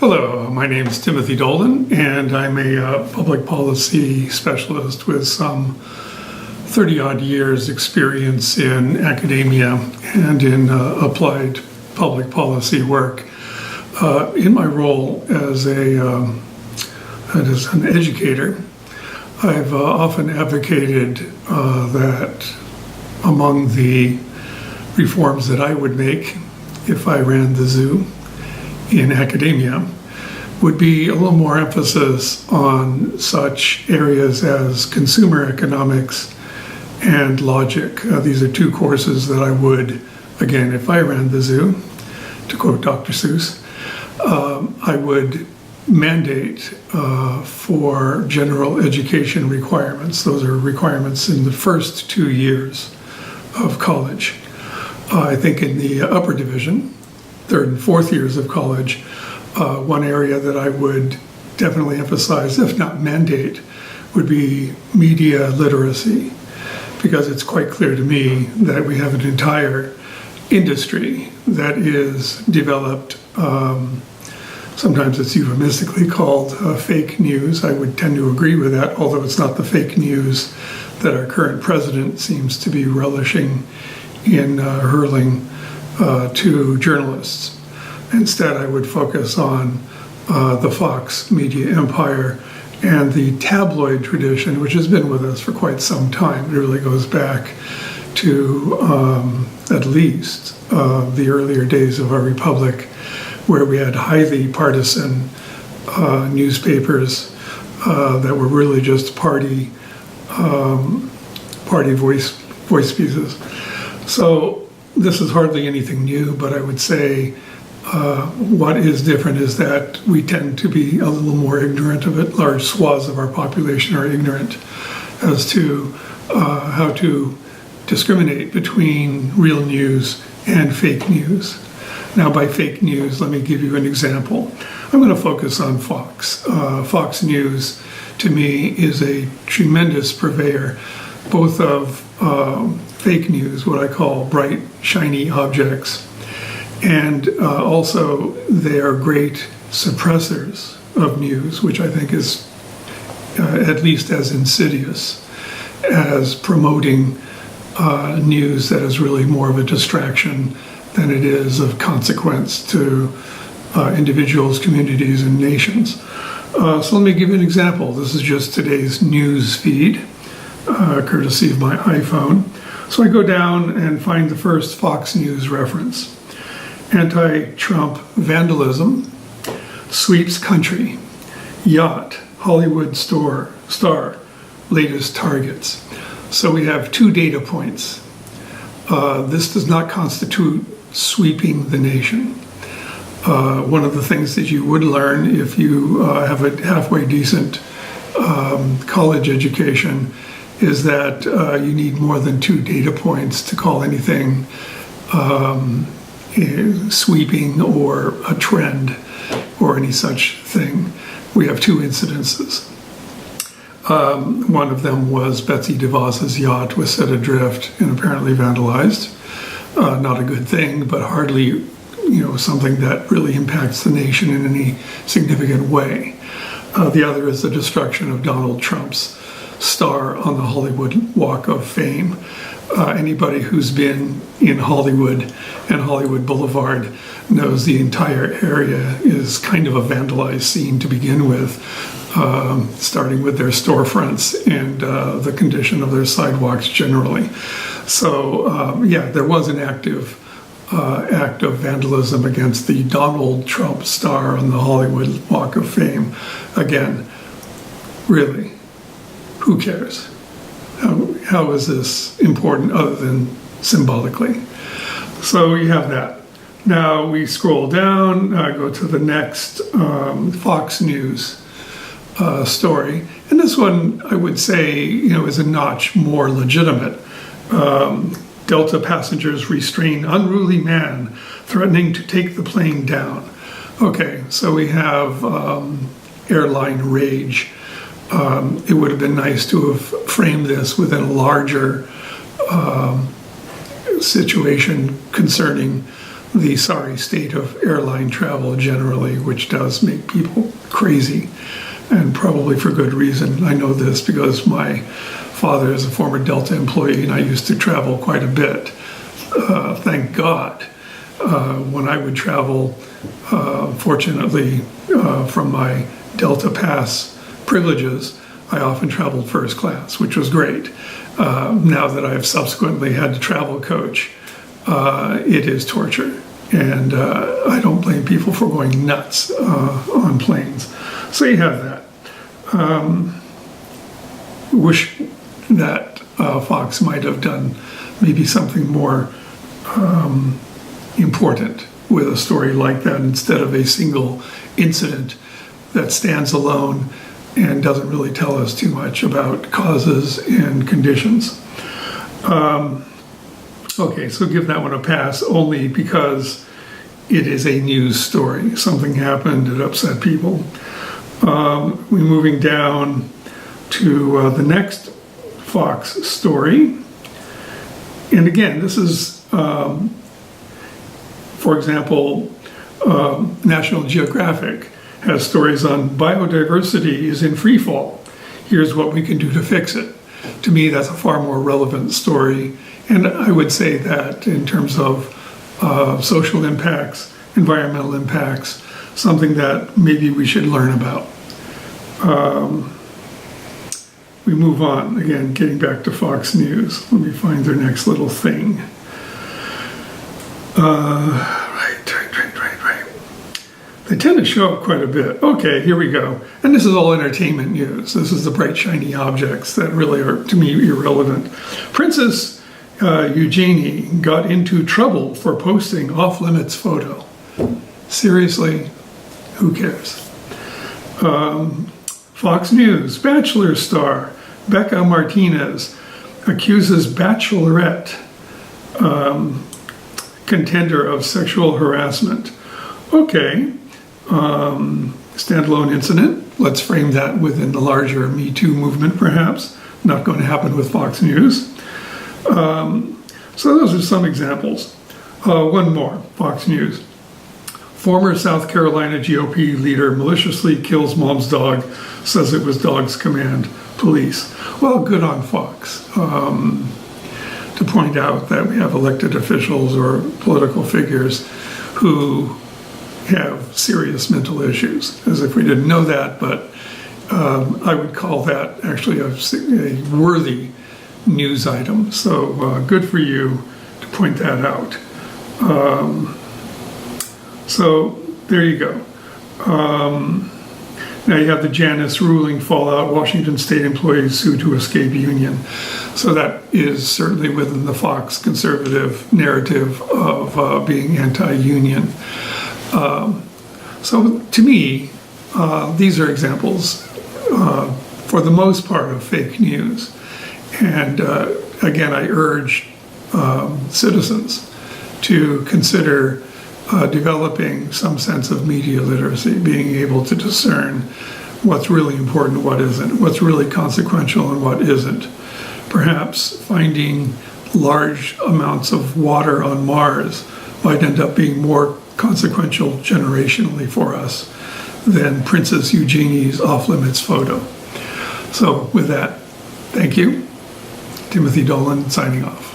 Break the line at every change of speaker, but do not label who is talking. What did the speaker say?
Hello, my name is Timothy Dolan, and I'm a public policy specialist with some 30-odd years experience in academia and in applied public policy work. In my role as an educator, I've often advocated that among the reforms that I would make if I ran the zoo in academia would be a little more emphasis on such areas as consumer economics and logic. These are two courses that I would, again, if I ran the zoo, to quote Dr. Seuss, I would mandate for general education requirements. Those are requirements in the first 2 years of college. I think in the upper division, third and fourth years of college, one area that I would definitely emphasize, if not mandate, would be media literacy, because it's quite clear to me that we have an entire industry that is developed, sometimes it's euphemistically called fake news. I would tend to agree with that, although it's not the fake news that our current president seems to be relishing in hurling to journalists. Instead, I would focus on the Fox media empire and the tabloid tradition, which has been with us for quite some time. It really goes back to at least the earlier days of our republic, where we had highly partisan newspapers that were really just party voice pieces. So this is hardly anything new, but I would say what is different is that we tend to be a little more ignorant of it. Large swaths of our population are ignorant as to how to discriminate between real news and fake news. Now, by fake news, let me give you an example. I'm going to focus on Fox. Fox News, to me, is a tremendous purveyor, both of fake news, what I call bright, shiny objects, and also they are great suppressors of news, which I think is at least as insidious as promoting news that is really more of a distraction than it is of consequence to individuals, communities, and nations. So let me give you an example. This is just today's news feed, courtesy of my iPhone. So I go down and find the first Fox News reference. Anti-Trump vandalism sweeps country. Yacht, Hollywood star, latest targets. So we have two data points. This does not constitute sweeping the nation. One of the things that you would learn if you have a halfway decent college education is that you need more than two data points to call anything sweeping or a trend or any such thing. We have two incidences. One of them was Betsy DeVos's yacht was set adrift and apparently vandalized. Not a good thing, but hardly, something that really impacts the nation in any significant way. The other is the destruction of Donald Trump's star on the Hollywood Walk of Fame. Anybody who's been in Hollywood and Hollywood Boulevard knows the entire area is kind of a vandalized scene to begin with, starting with their storefronts and the condition of their sidewalks generally. So, there was an active act of vandalism against the Donald Trump star on the Hollywood Walk of Fame. Again, really, who cares? How is this important other than symbolically? So you have that. Now we scroll down, go to the next Fox News story. And this one, I would say, is a notch more legitimate. Delta passengers restrain unruly man threatening to take the plane down. Okay, so we have airline rage. It would have been nice to have framed this within a larger situation concerning the sorry state of airline travel generally, which does make people crazy, and probably for good reason. I know this because my father is a former Delta employee, and I used to travel quite a bit. Thank God. When I would travel, fortunately, from my Delta Pass privileges, I often traveled first class, which was great. Now that I've subsequently had to travel coach, it is torture. And I don't blame people for going nuts on planes. So you have that. Wish that Fox might have done maybe something more important with a story like that instead of a single incident that stands alone and doesn't really tell us too much about causes and conditions. Okay, so give that one a pass only because it is a news story. Something happened, it upset people. We're moving down to the next Fox story. And again, this is, for example, National Geographic has stories on biodiversity is in free fall. Here's what we can do to fix it. To me, that's a far more relevant story. And I would say that in terms of social impacts, environmental impacts, something that maybe we should learn about. We move on, again, getting back to Fox News. Let me find their next little thing. Right. They tend to show up quite a bit. Okay, here we go. And this is all entertainment news. This is the bright, shiny objects that really are, to me, irrelevant. Princess Eugenie got into trouble for posting off-limits photo. Seriously, who cares? Fox News, Bachelor star Becca Martinez accuses Bachelorette contender of sexual harassment. Okay, standalone incident. Let's frame that within the larger Me Too movement, perhaps. Not going to happen with Fox News. So those are some examples. One more, Fox News. Former South Carolina GOP leader maliciously kills mom's dog, says it was dog's command, police. Well, good on Fox to point out that we have elected officials or political figures who have serious mental issues, as if we didn't know that, but I would call that actually a worthy news item. So good for you to point that out. So there you go. Now you have the Janus ruling fallout, Washington state employees sue to escape union. So that is certainly within the Fox conservative narrative of being anti-union. So to me, these are examples, for the most part, of fake news. And again, I urge citizens to consider developing some sense of media literacy, being able to discern what's really important, what isn't, what's really consequential and what isn't. Perhaps finding large amounts of water on Mars might end up being more consequential generationally for us than Princess Eugenie's off-limits photo. So with that, thank you. Timothy Dolan signing off.